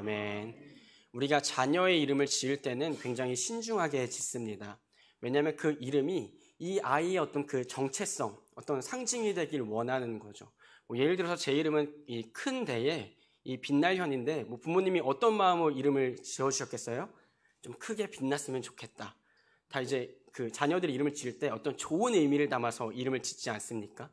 아멘. 우리가 자녀의 이름을 지을 때는 굉장히 신중하게 짓습니다. 왜냐하면 그 이름이 이 아이의 어떤 그 정체성, 어떤 상징이 되길 원하는 거죠. 예를 들어서 제 이름은 이 큰 대에 이 빛날현인데 부모님이 어떤 마음으로 이름을 지어주셨겠어요? 좀 크게 빛났으면 좋겠다. 다 이제 그 자녀들이 이름을 지을 때 어떤 좋은 의미를 담아서 이름을 짓지 않습니까?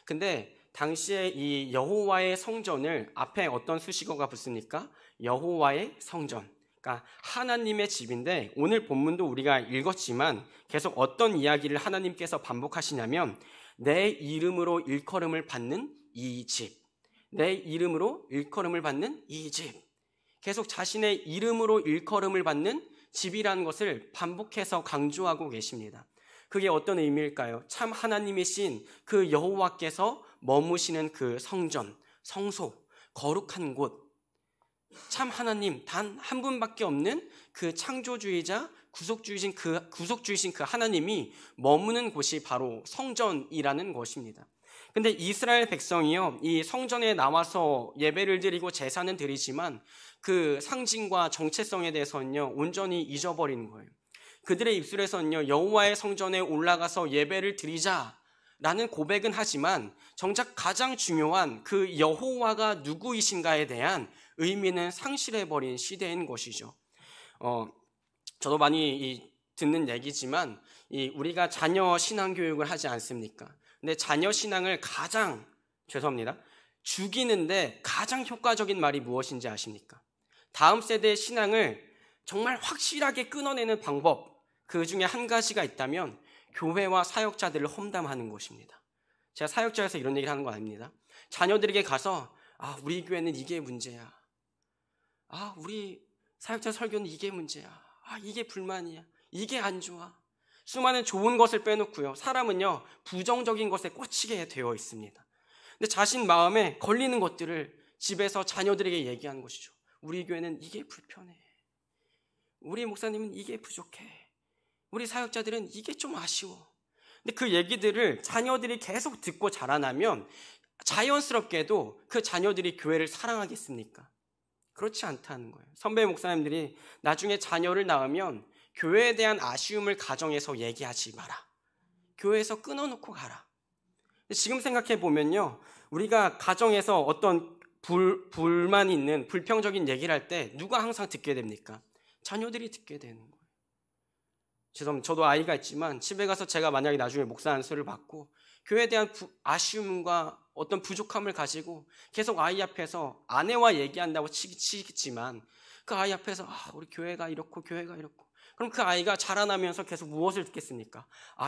근데 당시에 이 여호와의 성전을 앞에 어떤 수식어가 붙습니까? 여호와의 성전. 그러니까 하나님의 집인데 오늘 본문도 우리가 읽었지만 계속 어떤 이야기를 하나님께서 반복하시냐면 내 이름으로 일컬음을 받는 이 집. 내 이름으로 일컬음을 받는 이 집. 계속 자신의 이름으로 일컬음을 받는 집이라는 것을 반복해서 강조하고 계십니다. 그게 어떤 의미일까요? 참 하나님이신 그 여호와께서 머무시는 그 성전, 성소, 거룩한 곳, 참 하나님 단 한 분밖에 없는 그 창조주의자 구속주이신 그 하나님이 머무는 곳이 바로 성전이라는 것입니다. 근데 이스라엘 백성이요, 이 성전에 나와서 예배를 드리고 제사는 드리지만 그 상징과 정체성에 대해서는요 온전히 잊어버린 거예요. 그들의 입술에서는요 여호와의 성전에 올라가서 예배를 드리자라는 고백은 하지만 정작 가장 중요한 그 여호와가 누구이신가에 대한 의미는 상실해버린 시대인 것이죠. 저도 많이 듣는 얘기지만 우리가 자녀 신앙 교육을 하지 않습니까? 근데 자녀 신앙을 죽이는데 가장 효과적인 말이 무엇인지 아십니까? 다음 세대의 신앙을 정말 확실하게 끊어내는 방법, 그 중에 한 가지가 있다면 교회와 사역자들을 험담하는 것입니다. 제가 사역자에서 이런 얘기를 하는 건 아닙니다. 자녀들에게 가서 우리 교회는 이게 문제야. 우리 사역자 설교는 이게 문제야. 이게 불만이야. 이게 안 좋아. 수많은 좋은 것을 빼놓고요. 사람은요 부정적인 것에 꽂히게 되어 있습니다. 근데 자신 마음에 걸리는 것들을 집에서 자녀들에게 얘기하는 것이죠. 우리 교회는 이게 불편해. 우리 목사님은 이게 부족해. 우리 사역자들은 이게 좀 아쉬워. 근데 그 얘기들을 자녀들이 계속 듣고 자라나면 자연스럽게도 그 자녀들이 교회를 사랑하겠습니까? 그렇지 않다는 거예요. 선배 목사님들이 나중에 자녀를 낳으면 교회에 대한 아쉬움을 가정에서 얘기하지 마라. 교회에서 끊어놓고 가라. 지금 생각해 보면요, 우리가 가정에서 어떤 불만이 있는 불평적인 얘기를 할 때 누가 항상 듣게 됩니까? 자녀들이 듣게 되는 거예요. 죄송합니다. 저도 아이가 있지만 집에 가서 제가 만약에 나중에 목사 안수를 받고 교회에 대한 아쉬움과 어떤 부족함을 가지고 계속 아이 앞에서 아내와 얘기한다고 치겠지만 그 아이 앞에서 우리 교회가 이렇고 교회가 이렇고, 그럼 그 아이가 자라나면서 계속 무엇을 듣겠습니까?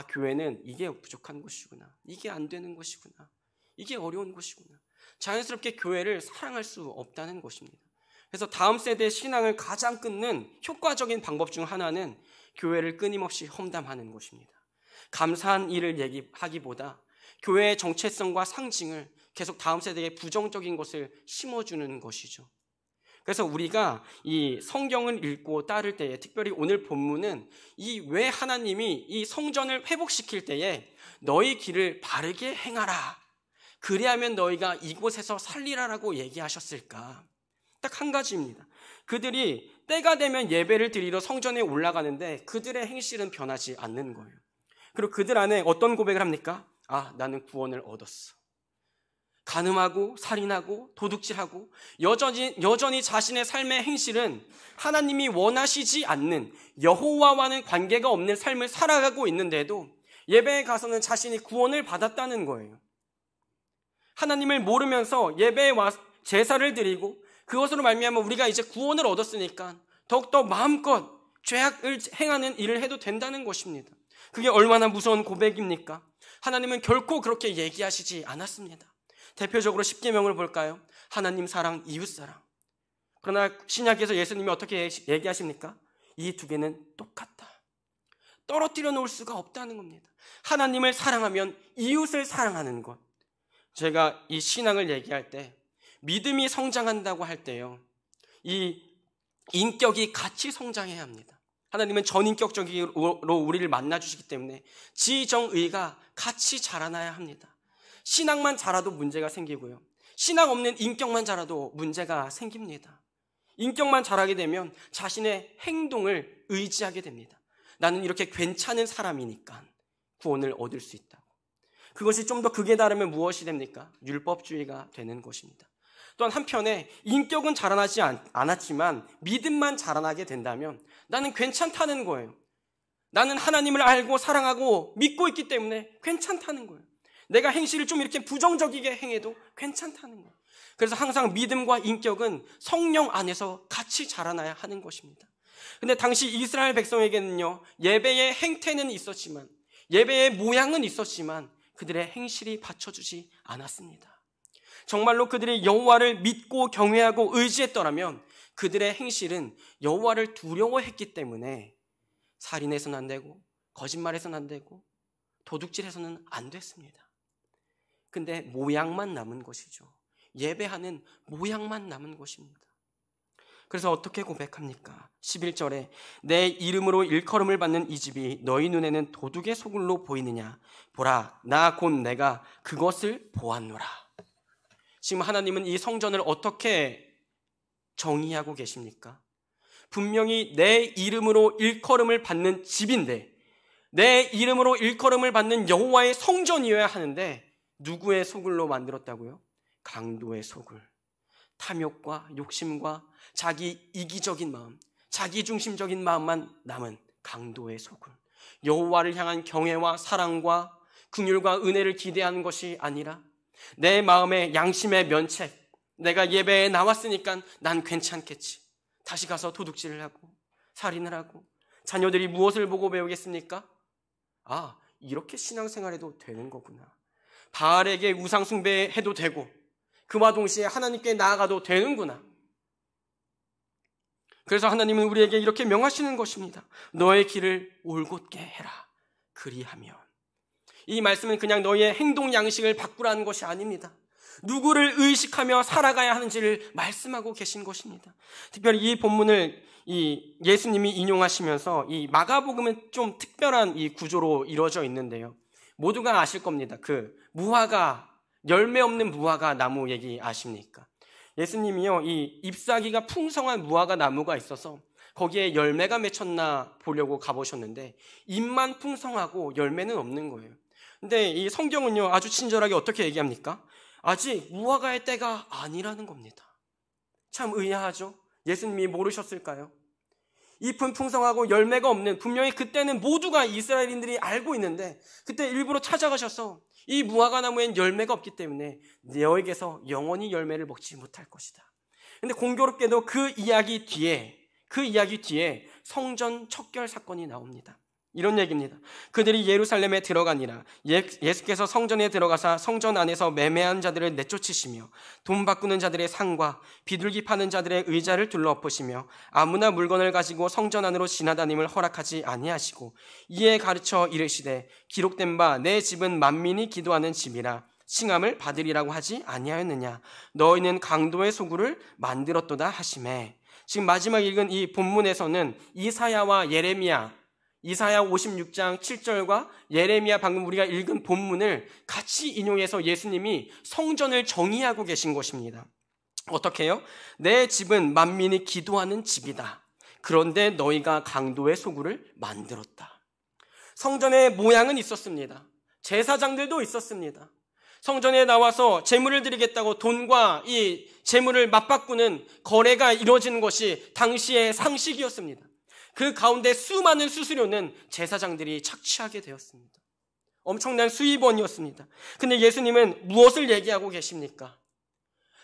교회는 이게 부족한 곳이구나. 이게 안 되는 곳이구나. 이게 어려운 곳이구나. 자연스럽게 교회를 사랑할 수 없다는 것입니다. 그래서 다음 세대의 신앙을 가장 끊는 효과적인 방법 중 하나는 교회를 끊임없이 험담하는 것입니다. 감사한 일을 얘기하기보다 교회의 정체성과 상징을 계속 다음 세대에 부정적인 것을 심어주는 것이죠. 그래서 우리가 이 성경을 읽고 따를 때에, 특별히 오늘 본문은 왜 하나님이 이 성전을 회복시킬 때에 너희 길을 바르게 행하라, 그리하면 너희가 이곳에서 살리라라고 얘기하셨을까? 딱 한 가지입니다. 그들이 때가 되면 예배를 드리러 성전에 올라가는데 그들의 행실은 변하지 않는 거예요. 그리고 그들 안에 어떤 고백을 합니까? 나는 구원을 얻었어. 간음하고 살인하고 도둑질하고 여전히 자신의 삶의 행실은 하나님이 원하시지 않는, 여호와와는 관계가 없는 삶을 살아가고 있는데도 예배에 가서는 자신이 구원을 받았다는 거예요. 하나님을 모르면서 예배에 와 제사를 드리고 그것으로 말미암아 우리가 이제 구원을 얻었으니까 더욱더 마음껏 죄악을 행하는 일을 해도 된다는 것입니다. 그게 얼마나 무서운 고백입니까? 하나님은 결코 그렇게 얘기하시지 않았습니다. 대표적으로 십계명을 볼까요? 하나님 사랑, 이웃 사랑. 그러나 신약에서 예수님이 어떻게 얘기하십니까? 이 두 개는 똑같다. 떨어뜨려 놓을 수가 없다는 겁니다. 하나님을 사랑하면 이웃을 사랑하는 것. 제가 이 신앙을 얘기할 때, 믿음이 성장한다고 할 때요, 이 인격이 같이 성장해야 합니다. 하나님은 전인격적으로 우리를 만나주시기 때문에 지정의가 같이 자라나야 합니다. 신앙만 자라도 문제가 생기고요, 신앙 없는 인격만 자라도 문제가 생깁니다. 인격만 잘하게 되면 자신의 행동을 의지하게 됩니다. 나는 이렇게 괜찮은 사람이니까 구원을 얻을 수 있다고. 그것이 좀 더 극에 달하면 무엇이 됩니까? 율법주의가 되는 것입니다. 또한 한편에 인격은 자라나지 않았지만 믿음만 자라나게 된다면 나는 괜찮다는 거예요. 나는 하나님을 알고 사랑하고 믿고 있기 때문에 괜찮다는 거예요. 내가 행실을 좀 이렇게 부정적이게 행해도 괜찮다는 거예요. 그래서 항상 믿음과 인격은 성령 안에서 같이 자라나야 하는 것입니다. 근데 당시 이스라엘 백성에게는요, 예배의 행태는 있었지만, 예배의 모양은 있었지만 그들의 행실이 받쳐주지 않았습니다. 정말로 그들이 여호와를 믿고 경외하고 의지했더라면 그들의 행실은 여호와를 두려워했기 때문에 살인해서는 안 되고 거짓말해서는 안 되고 도둑질해서는 안 됐습니다. 근데 모양만 남은 것이죠. 예배하는 모양만 남은 것입니다. 그래서 어떻게 고백합니까? 11절에 내 이름으로 일컬음을 받는 이 집이 너희 눈에는 도둑의 소굴로 보이느냐? 보라, 나 곧 내가 그것을 보았노라. 지금 하나님은 이 성전을 어떻게 정의하고 계십니까? 분명히 내 이름으로 일컬음을 받는 집인데, 내 이름으로 일컬음을 받는 여호와의 성전이어야 하는데 누구의 소굴로 만들었다고요? 강도의 소굴. 탐욕과 욕심과 자기 이기적인 마음, 자기 중심적인 마음만 남은 강도의 소굴. 여호와를 향한 경외와 사랑과 긍휼과 은혜를 기대하는 것이 아니라 내 마음의 양심의 면책, 내가 예배에 나왔으니까 난 괜찮겠지. 다시 가서 도둑질을 하고 살인을 하고 자녀들이 무엇을 보고 배우겠습니까? 아, 이렇게 신앙생활해도 되는 거구나. 바알에게 우상 숭배해도 되고 그와 동시에 하나님께 나아가도 되는구나. 그래서 하나님은 우리에게 이렇게 명하시는 것입니다. 너의 길을 올곧게 해라. 그리하면. 이 말씀은 그냥 너의 행동 양식을 바꾸라는 것이 아닙니다. 누구를 의식하며 살아가야 하는지를 말씀하고 계신 것입니다. 특별히 이 본문을 예수님이 인용하시면서 이 마가복음은 좀 특별한 이 구조로 이루어져 있는데요. 모두가 아실 겁니다. 그 무화과, 열매 없는 무화과 나무 얘기 아십니까? 예수님이요, 이 잎사귀가 풍성한 무화과 나무가 있어서 거기에 열매가 맺혔나 보려고 가보셨는데 잎만 풍성하고 열매는 없는 거예요. 근데 이 성경은요, 아주 친절하게 어떻게 얘기합니까? 아직 무화과의 때가 아니라는 겁니다. 참 의아하죠? 예수님이 모르셨을까요? 잎은 풍성하고 열매가 없는, 분명히 그때는 모두가 이스라엘인들이 알고 있는데 그때 일부러 찾아가셔서 이 무화과 나무엔 열매가 없기 때문에 너에게서 영원히 열매를 먹지 못할 것이다. 근데 공교롭게도 그 이야기 뒤에 성전 척결 사건이 나옵니다. 이런 얘기입니다. 그들이 예루살렘에 들어가니라. 예수께서 성전에 들어가사 성전 안에서 매매한 자들을 내쫓으시며 돈 바꾸는 자들의 상과 비둘기 파는 자들의 의자를 둘러엎으시며 아무나 물건을 가지고 성전 안으로 지나다님을 허락하지 아니하시고 이에 가르쳐 이르시되 기록된 바 내 집은 만민이 기도하는 집이라 칭함을 받으리라고 하지 아니하였느냐. 너희는 강도의 소굴을 만들었도다 하시매. 지금 마지막 읽은 이 본문에서는 이사야와 예레미야, 이사야 56장 7절과 예레미야 방금 우리가 읽은 본문을 같이 인용해서 예수님이 성전을 정의하고 계신 것입니다. 어떻게 해요? 내 집은 만민이 기도하는 집이다. 그런데 너희가 강도의 소굴을 만들었다. 성전의 모양은 있었습니다. 제사장들도 있었습니다. 성전에 나와서 제물을 드리겠다고 돈과 이 제물을 맞바꾸는 거래가 이루어지는 것이 당시의 상식이었습니다. 그 가운데 수많은 수수료는 제사장들이 착취하게 되었습니다. 엄청난 수입원이었습니다. 근데 예수님은 무엇을 얘기하고 계십니까?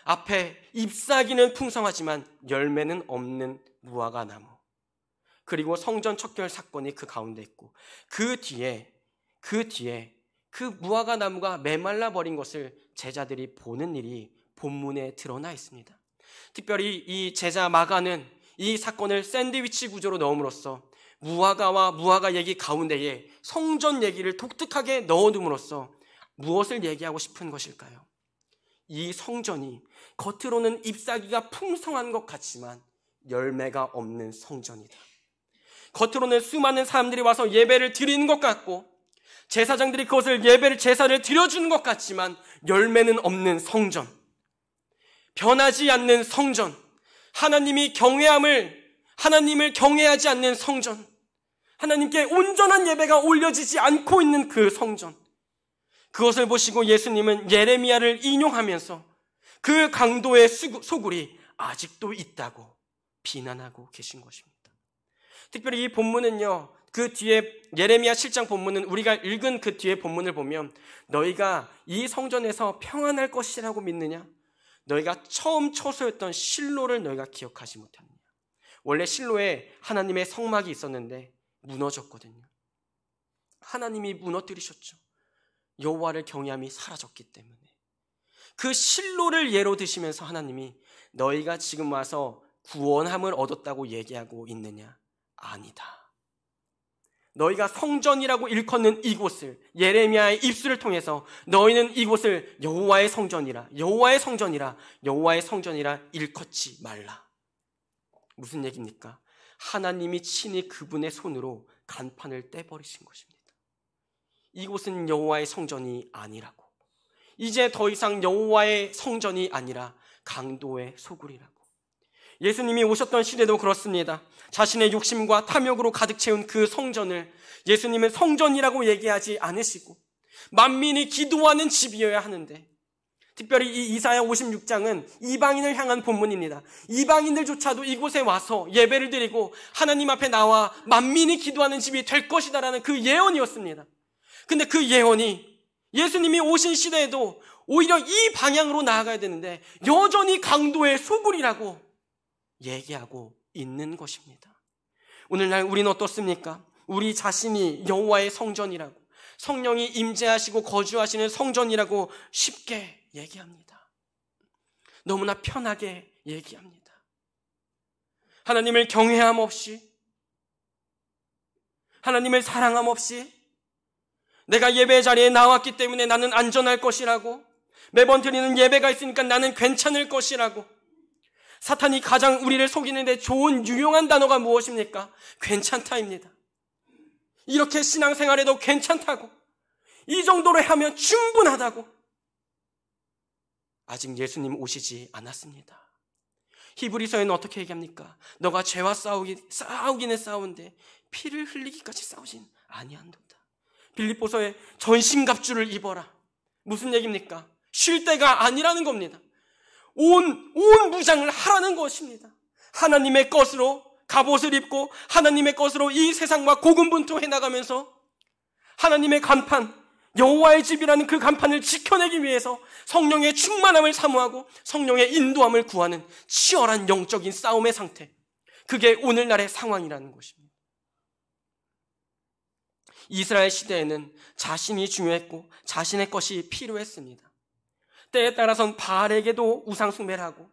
앞에 잎사귀는 풍성하지만 열매는 없는 무화과 나무, 그리고 성전 척결 사건이 그 가운데 있고 그 뒤에 그 무화과 나무가 메말라 버린 것을 제자들이 보는 일이 본문에 드러나 있습니다. 특별히 이 제자 마가는 이 사건을 샌드위치 구조로 넣음으로써 무화과와 무화과 얘기 가운데에 성전 얘기를 독특하게 넣어둠으로써 무엇을 얘기하고 싶은 것일까요? 이 성전이 겉으로는 잎사귀가 풍성한 것 같지만 열매가 없는 성전이다. 겉으로는 수많은 사람들이 와서 예배를 드리는 것 같고 제사장들이 그것을 제사를 드려주는 것 같지만 열매는 없는 성전, 변하지 않는 성전, 하나님을 경외하지 않는 성전, 하나님께 온전한 예배가 올려지지 않고 있는 그 성전, 그것을 보시고 예수님은 예레미야를 인용하면서 그 강도의 소굴이 아직도 있다고 비난하고 계신 것입니다. 특별히 이 본문은요, 그 뒤에 예레미야 7장 본문은 우리가 읽은 그 뒤에 본문을 보면 너희가 이 성전에서 평안할 것이라고 믿느냐? 너희가 처음 처소였던 실로를 너희가 기억하지 못하느냐? 원래 실로에 하나님의 성막이 있었는데 무너졌거든요. 하나님이 무너뜨리셨죠. 여호와를 경외함이 사라졌기 때문에. 그 실로를 예로 드시면서 하나님이 너희가 지금 와서 구원함을 얻었다고 얘기하고 있느냐? 아니다. 너희가 성전이라고 일컫는 이곳을 예레미야의 입술을 통해서 너희는 이곳을 여호와의 성전이라 일컫지 말라. 무슨 얘기입니까? 하나님이 친히 그분의 손으로 간판을 떼버리신 것입니다. 이곳은 여호와의 성전이 아니라고. 이제 더 이상 여호와의 성전이 아니라 강도의 소굴이라고. 예수님이 오셨던 시대도 그렇습니다. 자신의 욕심과 탐욕으로 가득 채운 그 성전을 예수님은 성전이라고 얘기하지 않으시고 만민이 기도하는 집이어야 하는데, 특별히 이 이사야 56장은 이방인을 향한 본문입니다. 이방인들조차도 이곳에 와서 예배를 드리고 하나님 앞에 나와 만민이 기도하는 집이 될 것이다라는 그 예언이었습니다. 근데 그 예언이 예수님이 오신 시대에도 오히려 이 방향으로 나아가야 되는데 여전히 강도의 소굴이라고 얘기하고 있는 것입니다. 오늘날 우리는 어떻습니까? 우리 자신이 여호와의 성전이라고, 성령이 임재하시고 거주하시는 성전이라고 쉽게 얘기합니다. 너무나 편하게 얘기합니다. 하나님을 경외함 없이, 하나님을 사랑함 없이, 내가 예배 자리에 나왔기 때문에 나는 안전할 것이라고, 매번 드리는 예배가 있으니까 나는 괜찮을 것이라고. 사탄이 가장 우리를 속이는데 좋은 유용한 단어가 무엇입니까? 괜찮다입니다. 이렇게 신앙생활에도 괜찮다고, 이 정도로 하면 충분하다고. 아직 예수님 오시지 않았습니다. 히브리서에는 어떻게 얘기합니까? 너가 죄와 싸우기는 싸운데 피를 흘리기까지 싸우진 아니한도다. 빌립보서에 전신갑주를 입어라. 무슨 얘기입니까? 쉴 때가 아니라는 겁니다. 온 무장을 하라는 것입니다. 하나님의 것으로 갑옷을 입고 하나님의 것으로 이 세상과 고군분투해 나가면서 하나님의 간판, 여호와의 집이라는 그 간판을 지켜내기 위해서 성령의 충만함을 사모하고 성령의 인도함을 구하는 치열한 영적인 싸움의 상태, 그게 오늘날의 상황이라는 것입니다. 이스라엘 시대에는 자신이 중요했고 자신의 것이 필요했습니다. 때에 따라서는 바알에게도 우상 숭배를 하고,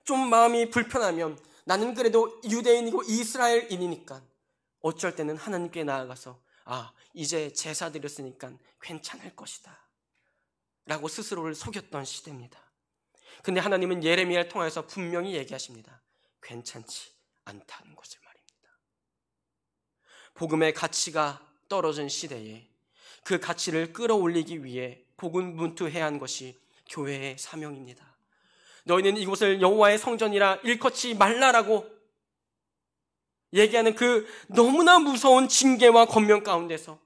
좀 마음이 불편하면 나는 그래도 유대인이고 이스라엘인이니까 어쩔 때는 하나님께 나아가서 이제 제사 드렸으니까 괜찮을 것이다 라고 스스로를 속였던 시대입니다. 근데 하나님은 예레미야를 통해서 분명히 얘기하십니다. 괜찮지 않다는 것을 말입니다. 복음의 가치가 떨어진 시대에 그 가치를 끌어올리기 위해 고군분투해야 한 것이 교회의 사명입니다. 너희는 이곳을 여호와의 성전이라 일컫지 말라라고 얘기하는 그 너무나 무서운 징계와 권면 가운데서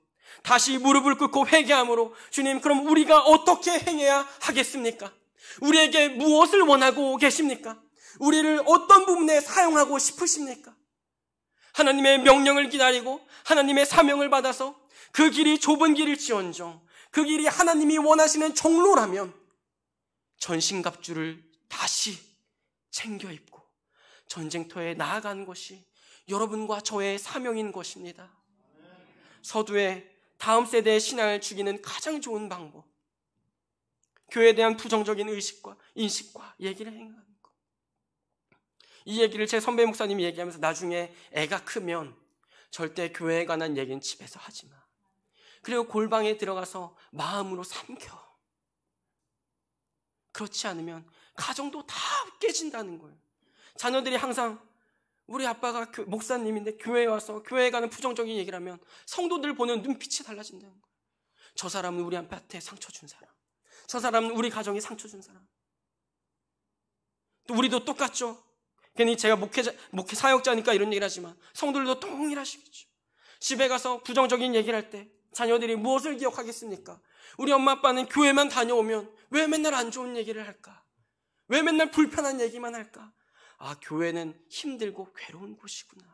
다시 무릎을 꿇고 회개함으로, 주님, 그럼 우리가 어떻게 행해야 하겠습니까? 우리에게 무엇을 원하고 계십니까? 우리를 어떤 부분에 사용하고 싶으십니까? 하나님의 명령을 기다리고 하나님의 사명을 받아서 그 길이 좁은 길일지언정 그 길이 하나님이 원하시는 정로라면 전신갑주를 다시 챙겨 입고 전쟁터에 나아가는 것이 여러분과 저의 사명인 것입니다. 서두에 다음 세대의 신앙을 죽이는 가장 좋은 방법, 교회에 대한 부정적인 의식과 인식과 얘기를 행하는 것. 이 얘기를 제 선배 목사님이 얘기하면서 나중에 애가 크면 절대 교회에 관한 얘기는 집에서 하지 마. 그리고 골방에 들어가서 마음으로 삼켜. 그렇지 않으면 가정도 다 깨진다는 거예요. 자녀들이 항상 우리 아빠가 목사님인데 교회에 와서 교회에 가는 부정적인 얘기를 하면 성도들 보는 눈빛이 달라진다는 거예요. 저 사람은 우리 아빠한테 상처 준 사람, 저 사람은 우리 가정에 상처 준 사람. 또 우리도 똑같죠. 괜히 제가 목회 사역자니까 이런 얘기를 하지만 성도들도 동일하시겠죠. 집에 가서 부정적인 얘기를 할 때 자녀들이 무엇을 기억하겠습니까? 우리 엄마 아빠는 교회만 다녀오면 왜 맨날 안 좋은 얘기를 할까? 왜 맨날 불편한 얘기만 할까? 아, 교회는 힘들고 괴로운 곳이구나.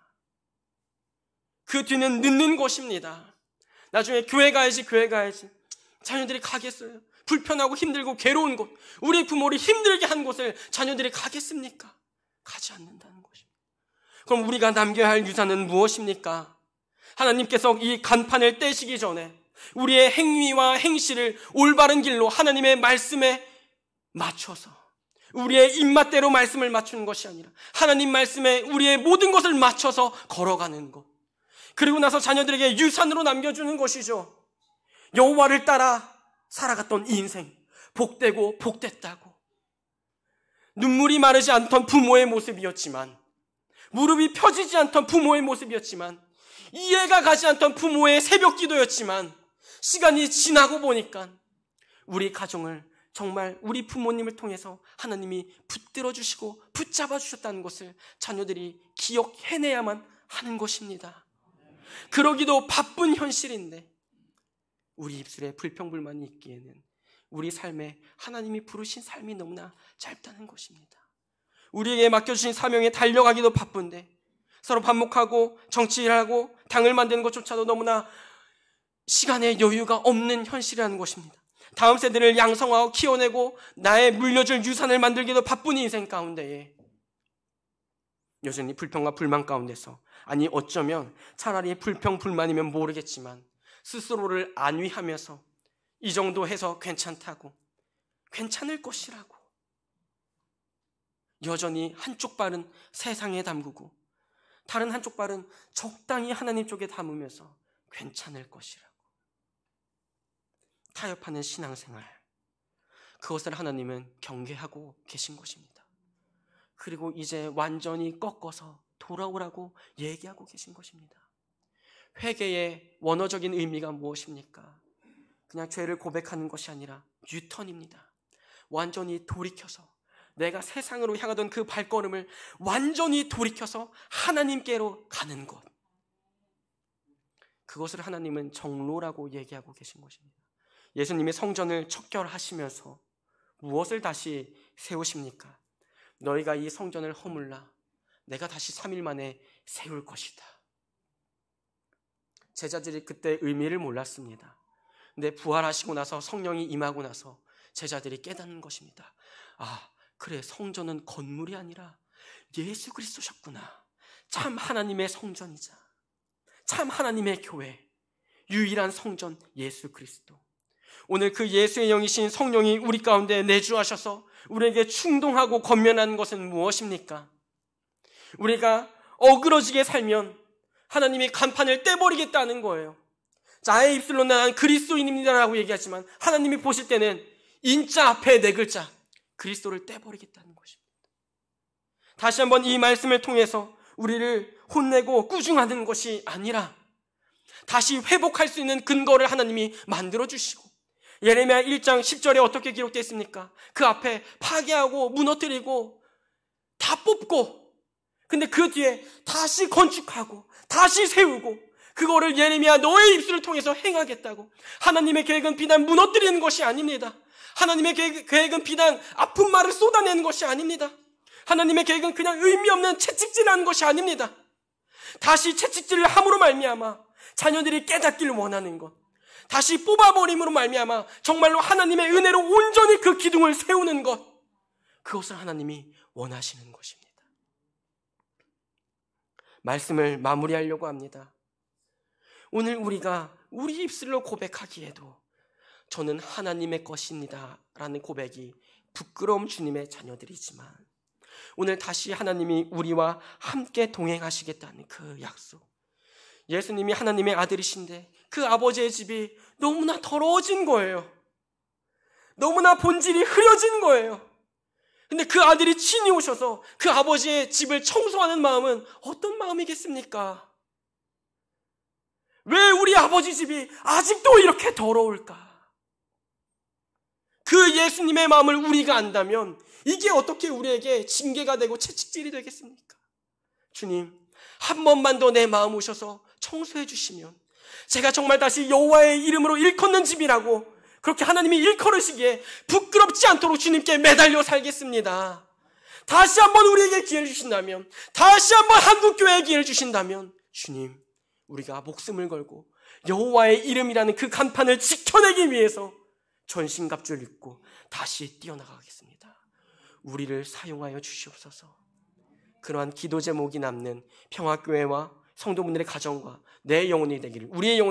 그 뒤는 늦는 곳입니다. 나중에 교회 가야지. 자녀들이 가겠어요? 불편하고 힘들고 괴로운 곳, 우리 부모를 힘들게 한 곳을 자녀들이 가겠습니까? 가지 않는다는 것입니다. 그럼 우리가 남겨야 할 유산은 무엇입니까? 하나님께서 이 간판을 떼시기 전에 우리의 행위와 행실을 올바른 길로 하나님의 말씀에 맞춰서 우리의 입맛대로 말씀을 맞추는 것이 아니라 하나님 말씀에 우리의 모든 것을 맞춰서 걸어가는 것, 그리고 나서 자녀들에게 유산으로 남겨주는 것이죠. 여호와를 따라 살아갔던 인생, 복되고 복됐다고. 눈물이 마르지 않던 부모의 모습이었지만, 무릎이 펴지지 않던 부모의 모습이었지만, 이해가 가지 않던 부모의 새벽 기도였지만, 시간이 지나고 보니까 우리 가정을 정말 우리 부모님을 통해서 하나님이 붙들어 주시고 붙잡아 주셨다는 것을 자녀들이 기억해내야만 하는 것입니다. 그러기도 바쁜 현실인데 우리 입술에 불평불만이 있기에는 우리 삶에 하나님이 부르신 삶이 너무나 짧다는 것입니다. 우리에게 맡겨주신 사명에 달려가기도 바쁜데 서로 반목하고 정치일하고 당을 만드는 것조차도 너무나 시간의 여유가 없는 현실이라는 것입니다. 다음 세대를 양성하고 키워내고 나의 물려줄 유산을 만들기도 바쁜 인생 가운데에 여전히 불평과 불만 가운데서, 아니 어쩌면 차라리 불평 불만이면 모르겠지만 스스로를 안위하면서 이 정도 해서 괜찮다고, 괜찮을 것이라고 여전히 한쪽 발은 세상에 담그고 다른 한쪽 발은 적당히 하나님 쪽에 담으면서 괜찮을 것이라고 타협하는 신앙생활, 그것을 하나님은 경계하고 계신 것입니다. 그리고 이제 완전히 꺾어서 돌아오라고 얘기하고 계신 것입니다. 회개의 원어적인 의미가 무엇입니까? 그냥 죄를 고백하는 것이 아니라 유턴입니다. 완전히 돌이켜서 내가 세상으로 향하던 그 발걸음을 완전히 돌이켜서 하나님께로 가는 것, 그것을 하나님은 정로라고 얘기하고 계신 것입니다. 예수님이 성전을 척결하시면서 무엇을 다시 세우십니까? 너희가 이 성전을 허물라 내가 다시 3일 만에 세울 것이다. 제자들이 그때 의미를 몰랐습니다. 근데 부활하시고 나서 성령이 임하고 나서 제자들이 깨닫는 것입니다. 아, 그래, 성전은 건물이 아니라 예수 그리스도셨구나. 참 하나님의 성전이자 참 하나님의 교회, 유일한 성전 예수 그리스도. 오늘 그 예수의 영이신 성령이 우리 가운데 내주하셔서 우리에게 충동하고 권면하는 것은 무엇입니까? 우리가 어그러지게 살면 하나님이 간판을 떼버리겠다는 거예요. 자의 입술로 난 그리스도인입니다라고 얘기하지만 하나님이 보실 때는 인자 앞에 네 글자 그리스도를 떼버리겠다는 것입니다. 다시 한번 이 말씀을 통해서 우리를 혼내고 꾸중하는 것이 아니라 다시 회복할 수 있는 근거를 하나님이 만들어주시고, 예레미야 1장 10절에 어떻게 기록되어 있습니까? 그 앞에 파괴하고 무너뜨리고 다 뽑고, 근데 그 뒤에 다시 건축하고 다시 세우고, 그거를 예레미야 너의 입술을 통해서 행하겠다고. 하나님의 계획은 비단 무너뜨리는 것이 아닙니다. 하나님의 계획은 비단 아픈 말을 쏟아내는 것이 아닙니다. 하나님의 계획은 그냥 의미 없는 채찍질하는 것이 아닙니다. 다시 채찍질을 함으로 말미암아 자녀들이 깨닫기를 원하는 것, 다시 뽑아버림으로 말미암아 정말로 하나님의 은혜로 온전히 그 기둥을 세우는 것, 그것을 하나님이 원하시는 것입니다. 말씀을 마무리하려고 합니다. 오늘 우리가 우리 입술로 고백하기에도 저는 하나님의 것입니다 라는 고백이 부끄러움 주님의 자녀들이지만, 오늘 다시 하나님이 우리와 함께 동행하시겠다는 그 약속, 예수님이 하나님의 아들이신데 그 아버지의 집이 너무나 더러워진 거예요. 너무나 본질이 흐려진 거예요. 근데 그 아들이 친히 오셔서 그 아버지의 집을 청소하는 마음은 어떤 마음이겠습니까? 왜 우리 아버지 집이 아직도 이렇게 더러울까? 그 예수님의 마음을 우리가 안다면 이게 어떻게 우리에게 징계가 되고 채찍질이 되겠습니까? 주님, 한 번만 더 내 마음 오셔서 청소해 주시면 제가 정말 다시 여호와의 이름으로 일컫는 집이라고 그렇게 하나님이 일컬으시기에 부끄럽지 않도록 주님께 매달려 살겠습니다. 다시 한번 우리에게 기회를 주신다면, 다시 한번 한국교회에 기회를 주신다면 주님, 우리가 목숨을 걸고 여호와의 이름이라는 그 간판을 지켜내기 위해서 전신갑주를 입고 다시 뛰어나가겠습니다. 우리를 사용하여 주시옵소서. 그러한 기도 제목이 남는 평화교회와 성도분들의 가정과 내 영혼이 되기를, 우리의 영혼